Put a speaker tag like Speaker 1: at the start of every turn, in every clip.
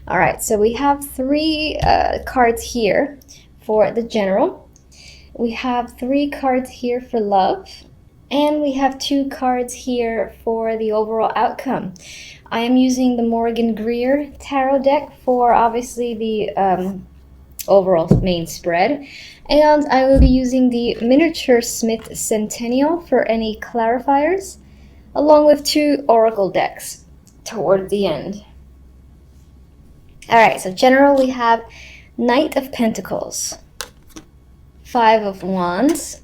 Speaker 1: All right, so we have three cards here for the general. We have three cards here for love, and we have two cards here for the overall outcome. I am using the Morgan Greer tarot deck for obviously the overall main spread, and I will be using the Miniature Smith Centennial for any clarifiers, along with two oracle decks toward the end. All right, so general, we have Knight of Pentacles, Five of Wands,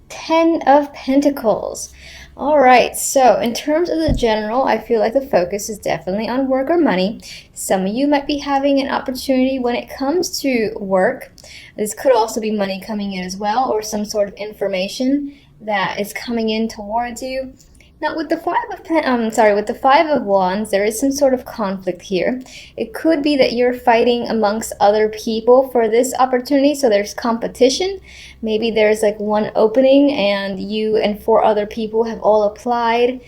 Speaker 1: Ten of Pentacles. All right, so in terms of the general, I feel like the focus is definitely on work or money. Some of you might be having an opportunity when it comes to work. This could also be money coming in as well, or some sort of information that is coming in towards you. Now, with the with the Five of Wands, there is some sort of conflict here. It could be that you're fighting amongst other people for this opportunity, so there's competition. Maybe there's like one opening and you and four other people have all applied,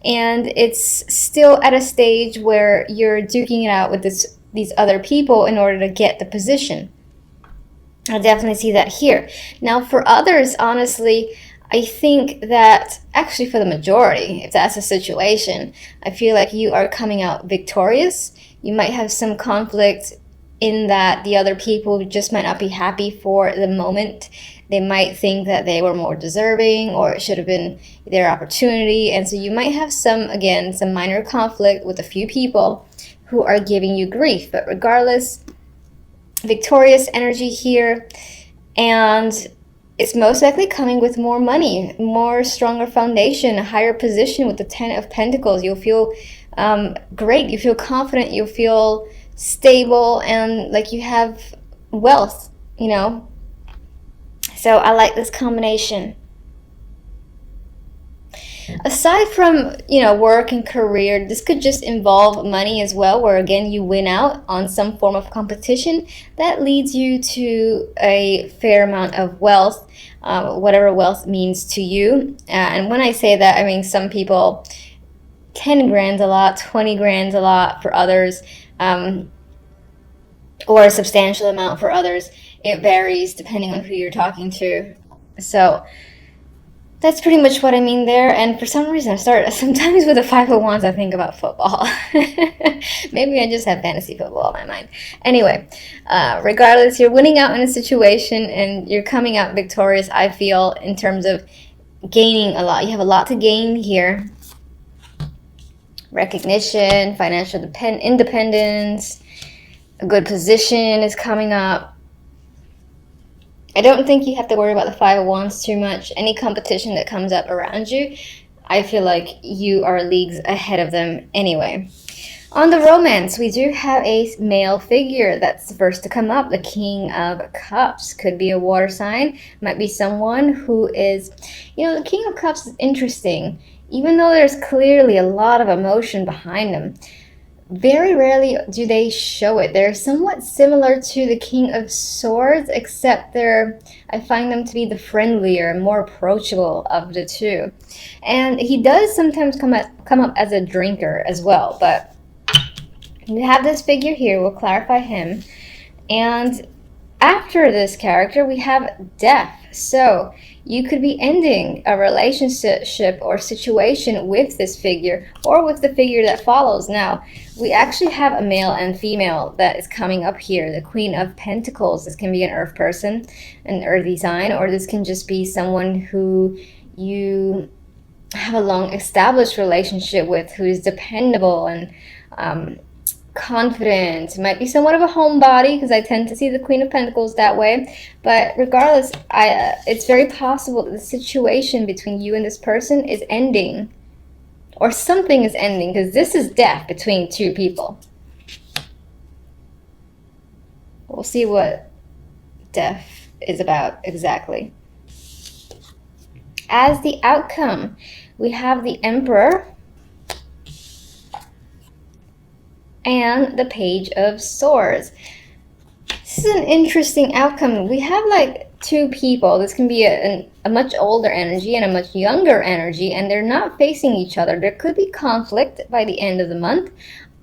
Speaker 1: and it's still at a stage where you're duking it out with these other people in order to get the position. I definitely see that here. Now, for others, honestly, I think that actually for the majority, if that's the situation, I feel like you are coming out victorious. You might have some conflict in that the other people just might not be happy for the moment. They might think that they were more deserving or it should have been their opportunity. And so you might have some minor conflict with a few people who are giving you grief. But regardless, victorious energy here, and it's most likely coming with more money, more stronger foundation, a higher position with the Ten of Pentacles. You'll feel great. You feel confident. You'll feel stable and like you have wealth, you know. So I like this combination. Aside from, work and career, this could just involve money as well, where again you win out on some form of competition that leads you to a fair amount of wealth, whatever wealth means to you. And when I say that, I mean some people, 10 grand's a lot, 20 grand's a lot for others, or a substantial amount for others. It varies depending on who you're talking to. So that's pretty much what I mean there. And for some reason, sometimes with the Five of Wands, I think about football. Maybe I just have fantasy football in my mind. Anyway, regardless, you're winning out in a situation and you're coming out victorious, I feel, in terms of gaining a lot. You have a lot to gain here. Recognition, financial independence, a good position is coming up. I don't think you have to worry about the Five of Wands too much. Any competition that comes up around you, I feel like you are leagues ahead of them anyway. On the romance, we do have a male figure that's the first to come up, the King of Cups. Could be a water sign, might be someone who is, the King of Cups is interesting. Even though there's clearly a lot of emotion behind them, very rarely do they show it. They're somewhat similar to the King of Swords, except I find them to be the friendlier, more approachable of the two. And he does sometimes come up as a drinker as well, but we have this figure here. We'll clarify him. And after this character, we have death. So you could be ending a relationship or situation with this figure or with the figure that follows. Now, we actually have a male and female that is coming up here, the Queen of Pentacles. This can be an earth person, an earthy sign, or this can just be someone who you have a long established relationship with, who is dependable and confident. It might be somewhat of a homebody, because I tend to see the Queen of Pentacles that way. But regardless, it's very possible that the situation between you and this person is ending, or something is ending, because this is death between two people. We'll see what death is about exactly. As the outcome, we have the Emperor and the Page of Swords. This is an interesting outcome. We have like two people. This can be a much older energy and a much younger energy, and they're not facing each other. There could be conflict by the end of the month,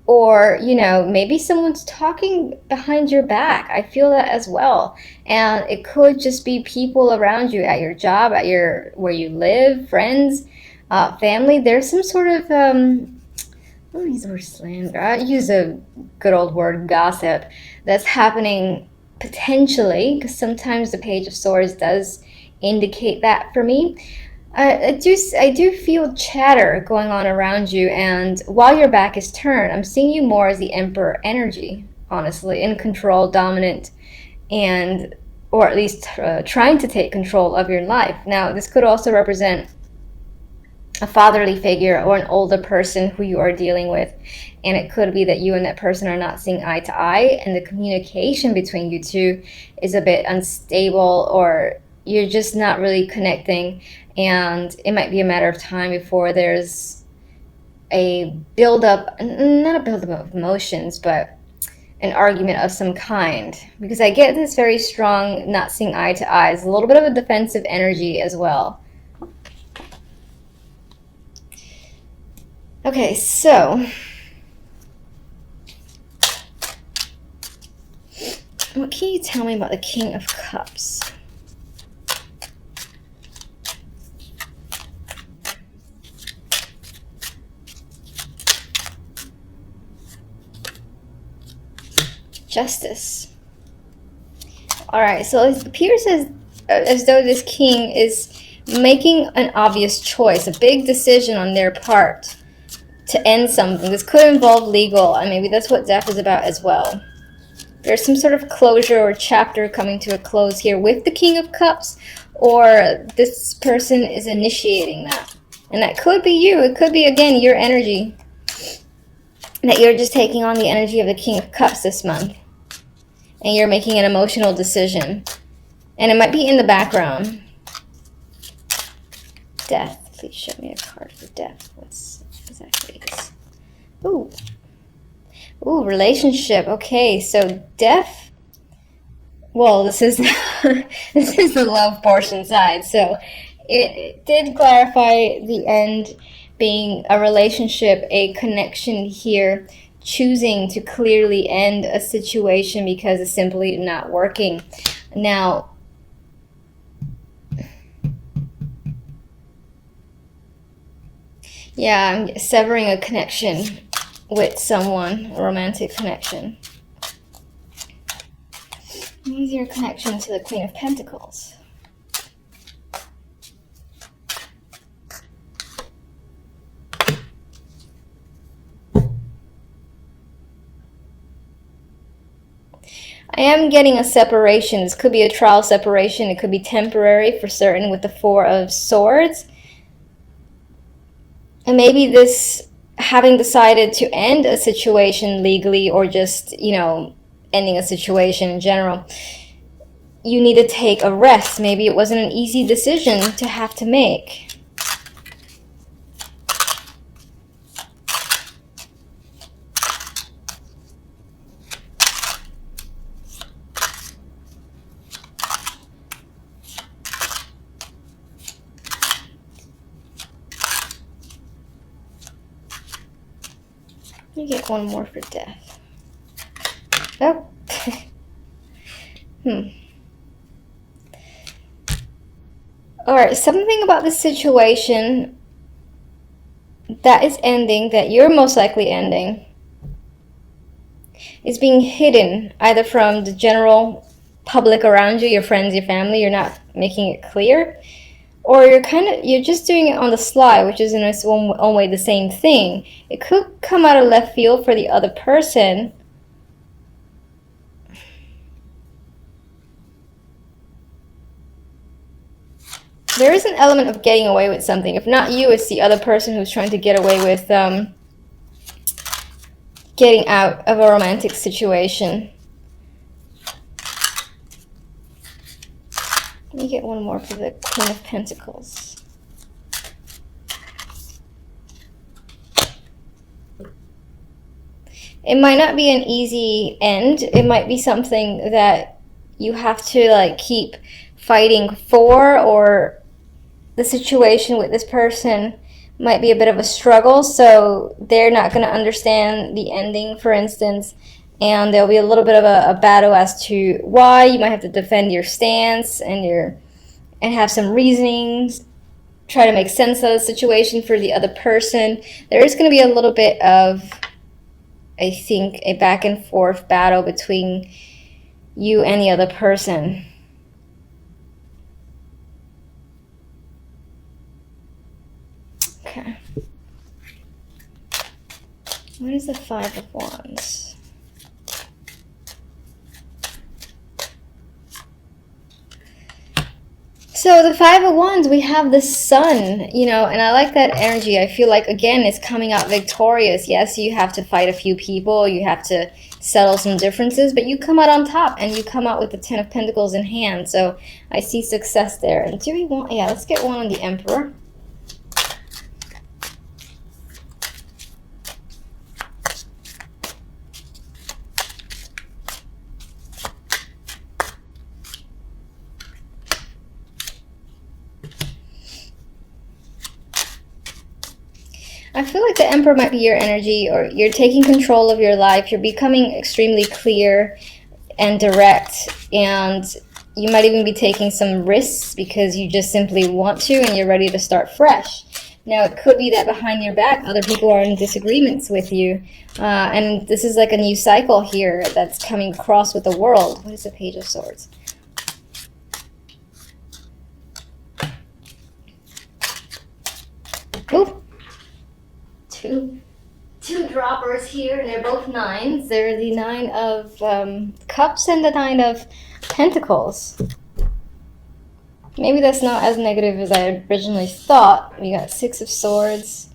Speaker 1: Or, you know, maybe someone's talking behind your back. I feel that as well. And it could just be people around you at your job, at your where you live, friends, family. There's some sort of I don't use the word slander. I use a good old word, gossip, that's happening potentially, because sometimes the Page of Swords does indicate that for me. I do feel chatter going on around you, and while your back is turned, I'm seeing you more as the Emperor energy, honestly, in control, dominant, and or at least trying to take control of your life. Now, this could also represent a fatherly figure or an older person who you are dealing with, and it could be that you and that person are not seeing eye to eye, and the communication between you two is a bit unstable, or you're just not really connecting, and it might be a matter of time before there's a build-up, not a build-up of emotions, but an argument of some kind, because I get this very strong not seeing eye to eye. It's a little bit of a defensive energy as well. Okay, so what can you tell me about the King of Cups? Justice. Alright, so it appears as though this king is making an obvious choice, a big decision on their part to end something. This could involve legal, and maybe that's what death is about as well. There's some sort of closure or chapter coming to a close here with the King of Cups, or this person is initiating that. And that could be you. It could be, again, your energy. That you're just taking on the energy of the King of Cups this month. And you're making an emotional decision. And it might be in the background. Death. Please show me a card for death. What's exactly is? Ooh. Ooh, relationship. Okay, so death. Well, this is this is the love portion side. So it did clarify the end being a relationship, a connection here, choosing to clearly end a situation because it's simply not working. Now, yeah, I'm severing a connection with someone, a romantic connection. Use your connection to the Queen of Pentacles. I am getting a separation. This could be a trial separation. It could be temporary for certain with the Four of Swords. And maybe this having decided to end a situation legally, or just, you know, ending a situation in general, you need to take a rest. Maybe it wasn't an easy decision to have to make. You get one more for death. Oh. Alright, something about the situation that is ending, that you're most likely ending, is being hidden either from the general public around you, your friends, your family. You're not making it clear. Or you're just doing it on the sly, which is in its own way the same thing. It could come out of left field for the other person. There is an element of getting away with something. If not you, it's the other person who's trying to get away with getting out of a romantic situation. Let me get one more for the Queen of Pentacles. It might not be an easy end. It might be something that you have to like keep fighting for, or the situation with this person might be a bit of a struggle, so they're not going to understand the ending, for instance, and there'll be a little bit of a battle as to why. You might have to defend your stance and have some reasonings, try to make sense of the situation for the other person. There is going to be a little bit of, I think, a back and forth battle between you and the other person. Okay. What is the Five of Wands? So the Five of Wands, we have the Sun, you know, and I like that energy. I feel like, again, it's coming out victorious. Yes, you have to fight a few people. You have to settle some differences, but you come out on top, and you come out with the Ten of Pentacles in hand. So I see success there. And do we want, yeah, let's get one on the Emperor. I feel like the Emperor might be your energy, or you're taking control of your life. You're becoming extremely clear and direct, and you might even be taking some risks because you just simply want to and you're ready to start fresh. Now, it could be that behind your back, other people are in disagreements with you, and this is like a new cycle here that's coming across with the world. What is the Page of Swords? Ooh. Two droppers here, and they're both nines. They're the Nine of Cups and the Nine of Pentacles. Maybe that's not as negative as I originally thought. We got Six of Swords,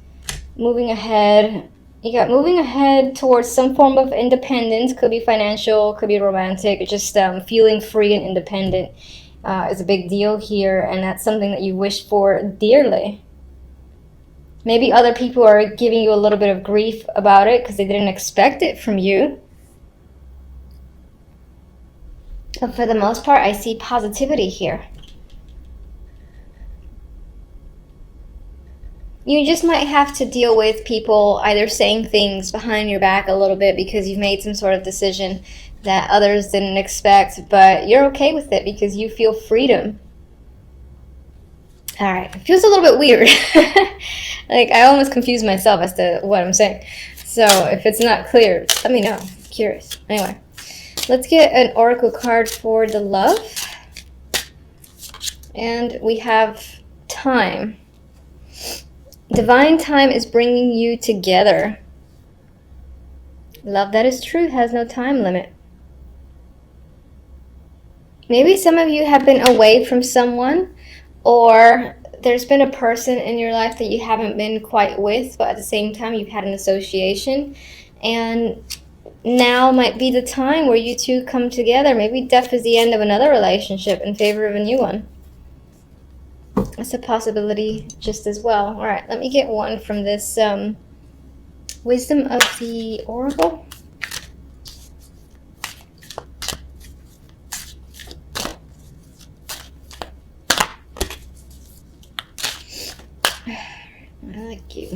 Speaker 1: moving ahead. You got moving ahead towards some form of independence. Could be financial, could be romantic. Just feeling free and independent is a big deal here, and that's something that you wish for dearly. Maybe other people are giving you a little bit of grief about it because they didn't expect it from you. But for the most part, I see positivity here. You just might have to deal with people either saying things behind your back a little bit because you've made some sort of decision that others didn't expect, but you're okay with it because you feel freedom. All right, it feels a little bit weird. Like, I almost confuse myself as to what I'm saying. So if it's not clear, let me know. I'm curious. Anyway, let's get an oracle card for the love. And we have time. Divine time is bringing you together. Love that is true has no time limit. Maybe some of you have been away from someone, or there's been a person in your life that you haven't been quite with, but at the same time you've had an association, and now might be the time where you two come together. Maybe death is the end of another relationship in favor of a new one. That's a possibility just as well. All right, let me get one from this Wisdom of the Oracle. I like you.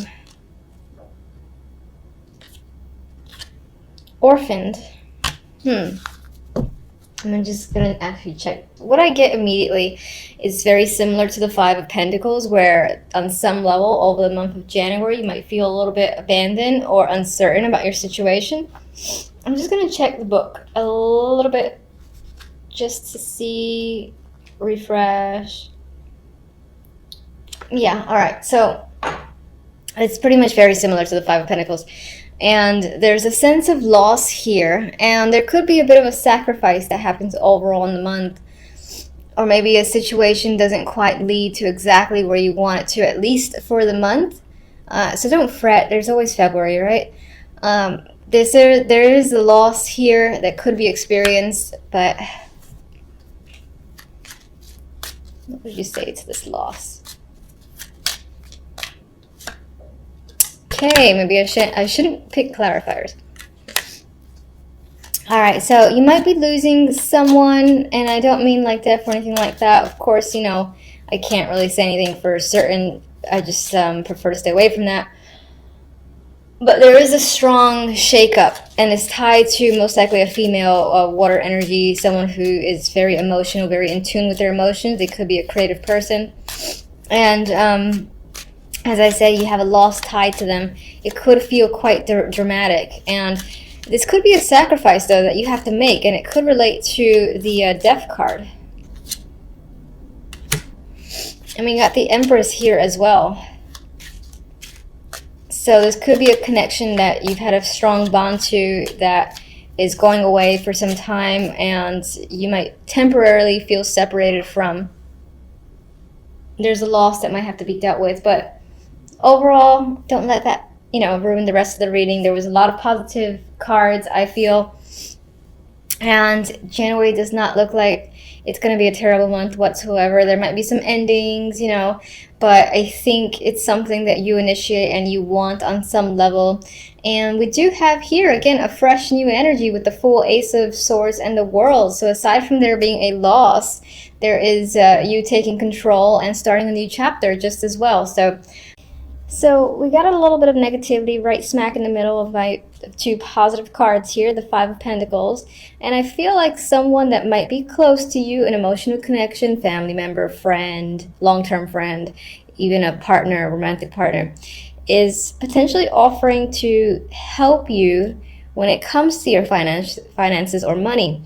Speaker 1: Orphaned. I'm just going to actually check. What I get immediately is very similar to the Five of Pentacles, where on some level over the month of January you might feel a little bit abandoned or uncertain about your situation. I'm just going to check the book a little bit just to see, refresh. Yeah, all right. So it's pretty much very similar to the Five of Pentacles. And there's a sense of loss here. And there could be a bit of a sacrifice that happens overall in the month. Or maybe a situation doesn't quite lead to exactly where you want it to, at least for the month. So don't fret. There's always February, right? There is a loss here that could be experienced. But what would you say to this loss? Okay, maybe I shouldn't pick clarifiers. All right, so you might be losing someone, and I don't mean like death or anything like that. Of course, you know, I can't really say anything for certain I just prefer to stay away from that. But there is a strong shakeup, and it's tied to most likely a female water energy, someone who is very emotional, very in tune with their emotions. They could be a creative person. And as I said, you have a loss tied to them. It could feel quite dramatic. And this could be a sacrifice, though, that you have to make, and it could relate to the Death card. And we got the Empress here as well. So this could be a connection that you've had a strong bond to that is going away for some time, and you might temporarily feel separated from. There's a loss that might have to be dealt with, but overall, don't let that, ruin the rest of the reading. There was a lot of positive cards, I feel, and January does not look like it's going to be a terrible month whatsoever. There might be some endings, but I think it's something that you initiate and you want on some level. And we do have here, again, a fresh new energy with the full Ace of Swords and the World. So aside from there being a loss, there is you taking control and starting a new chapter just as well. So we got a little bit of negativity right smack in the middle of my two positive cards here, the Five of Pentacles. And I feel like someone that might be close to you, an emotional connection, family member, friend, long-term friend, even a partner, a romantic partner, is potentially offering to help you when it comes to your finances or money.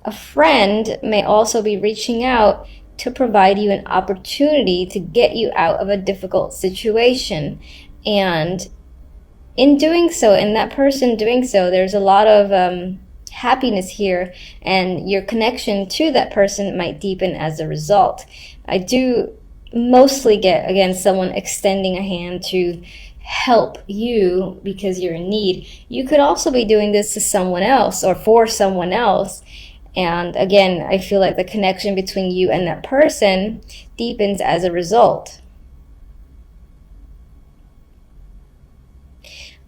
Speaker 1: A friend may also be reaching out to provide you an opportunity to get you out of a difficult situation. And in doing so, in that person doing so, there's a lot of happiness here, and your connection to that person might deepen as a result. I do mostly get, again, someone extending a hand to help you because you're in need. You could also be doing this to someone else or for someone else. And again, I feel like the connection between you and that person deepens as a result.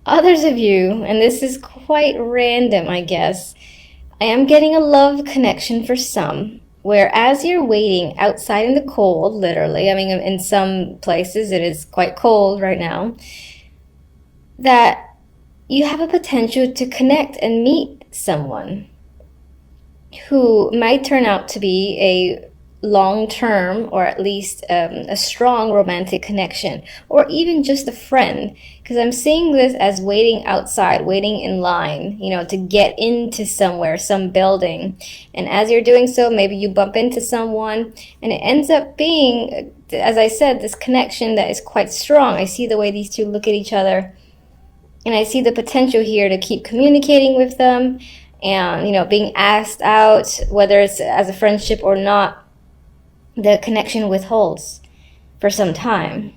Speaker 1: Others of you, and this is quite random, I guess, I am getting a love connection for some, where as you're waiting outside in the cold, literally, I mean, in some places it is quite cold right now, that you have a potential to connect and meet someone who might turn out to be a long-term or at least a strong romantic connection, or even just a friend, because I'm seeing this as waiting outside, waiting in line, to get into somewhere, some building. And as you're doing so, maybe you bump into someone, and it ends up being, as I said, this connection that is quite strong. I see the way these two look at each other, and I see the potential here to keep communicating with them, and being asked out, whether it's as a friendship or not. The connection withholds for some time.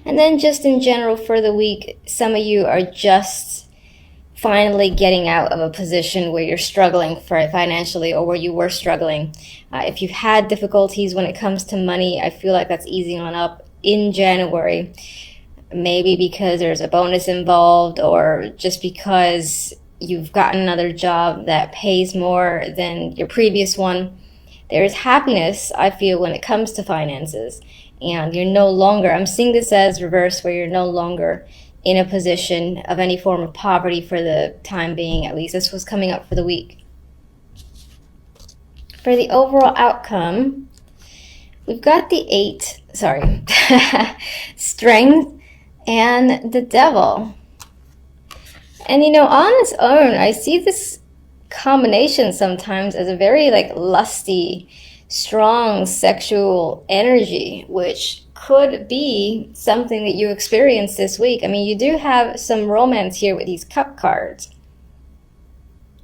Speaker 1: And then just in general for the week, some of you are just finally getting out of a position where you're struggling financially, or where you were struggling. If you've had difficulties when it comes to money, I feel like that's easing on up in January. Maybe because there's a bonus involved, or just because you've gotten another job that pays more than your previous one. There is happiness, I feel, when it comes to finances. And you're no longer, I'm seeing this as reverse, where you're no longer in a position of any form of poverty for the time being, at least. This was coming up for the week. For the overall outcome, we've got the Strength and the Devil. And on its own, I see this combination sometimes as a very lusty, strong sexual energy, which could be something that you experience this week. I mean, you do have some romance here with these cup cards.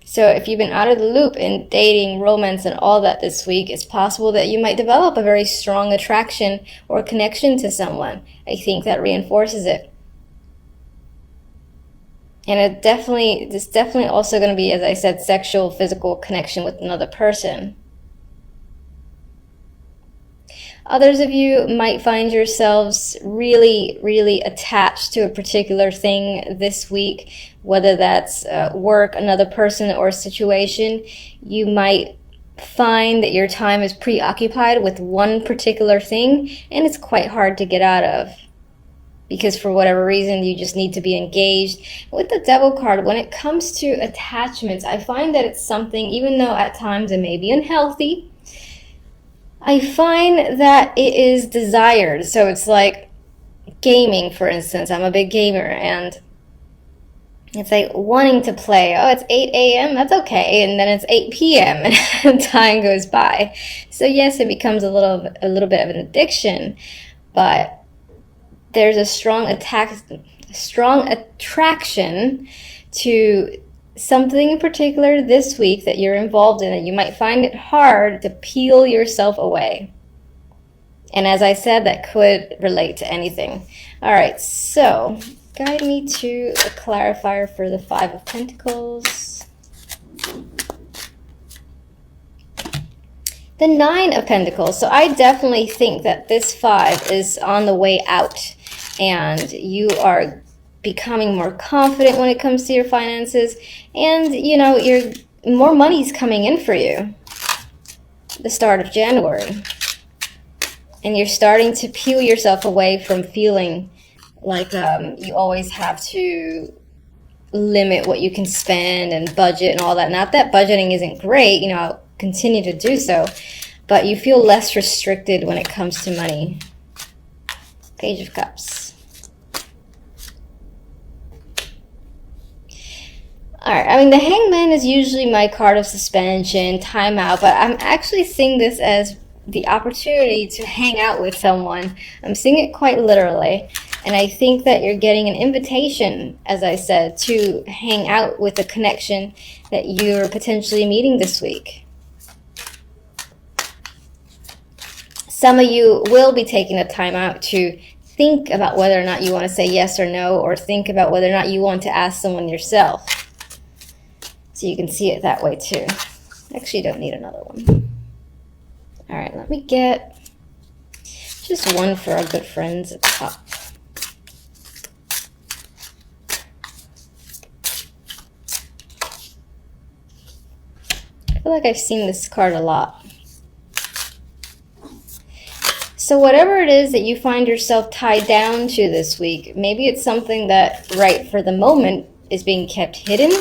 Speaker 1: So if you've been out of the loop in dating, romance, and all that this week, it's possible that you might develop a very strong attraction or connection to someone. I think that reinforces it. And this definitely also going to be, as I said, sexual, physical connection with another person. Others of you might find yourselves really, really attached to a particular thing this week, whether that's work, another person, or situation. You might find that your time is preoccupied with one particular thing and it's quite hard to get out of, because for whatever reason you just need to be engaged. With the Devil card, when it comes to attachments, I find that it's something, even though at times it may be unhealthy, I find that it is desired. So it's like gaming, for instance. I'm a big gamer, and it's like wanting to play. Oh, it's 8 a.m. That's okay. And then it's 8 p.m. and time goes by. So yes, it becomes a little bit of an addiction, but there's a strong attraction to something in particular this week that you're involved in, and you might find it hard to peel yourself away. And as I said, that could relate to anything. All right, so guide me to a clarifier for the Five of Pentacles. The Nine of Pentacles. So I definitely think that this five is on the way out, and you are becoming more confident when it comes to your finances, and you know, more money's coming in for you the start of January, and you're starting to peel yourself away from feeling like you always have to limit what you can spend and budget and all that. Not that budgeting isn't great, you know, I'll continue to do so, but you feel less restricted when it comes to money. Page of Cups. Alright, I mean, the Hangman is usually my card of suspension, timeout, but I'm actually seeing this as the opportunity to hang out with someone. I'm seeing it quite literally, and I think that you're getting an invitation, as I said, to hang out with a connection that you're potentially meeting this week. Some of you will be taking a time out to think about whether or not you want to say yes or no, or think about whether or not you want to ask someone yourself. So you can see it that way too. Actually, don't need another one. All right, let me get just one for our good friends at the top. I feel like I've seen this card a lot. So whatever it is that you find yourself tied down to this week, maybe it's something that right for the moment is being kept hidden,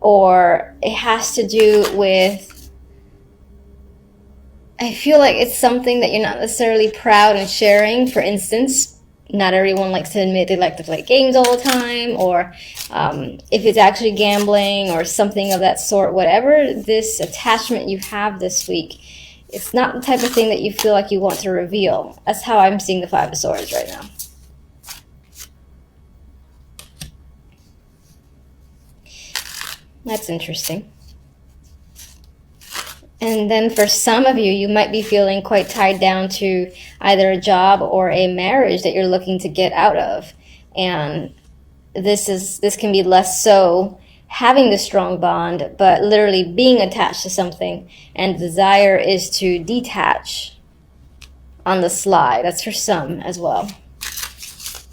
Speaker 1: or it has to do with, I feel like it's something that you're not necessarily proud in sharing. For instance, not everyone likes to admit they like to play games all the time, or if it's actually gambling or something of that sort. Whatever this attachment you have this week, it's not the type of thing that you feel like you want to reveal. That's how I'm seeing the Five of Swords right now. That's interesting. And then for some of you, you might be feeling quite tied down to either a job or a marriage that you're looking to get out of. And this can be less so having the strong bond, but literally being attached to something, and the desire is to detach on the sly. That's for some as well.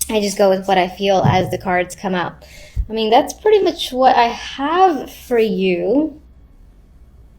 Speaker 1: I just go with what I feel as the cards come out. I mean, that's pretty much what I have for you.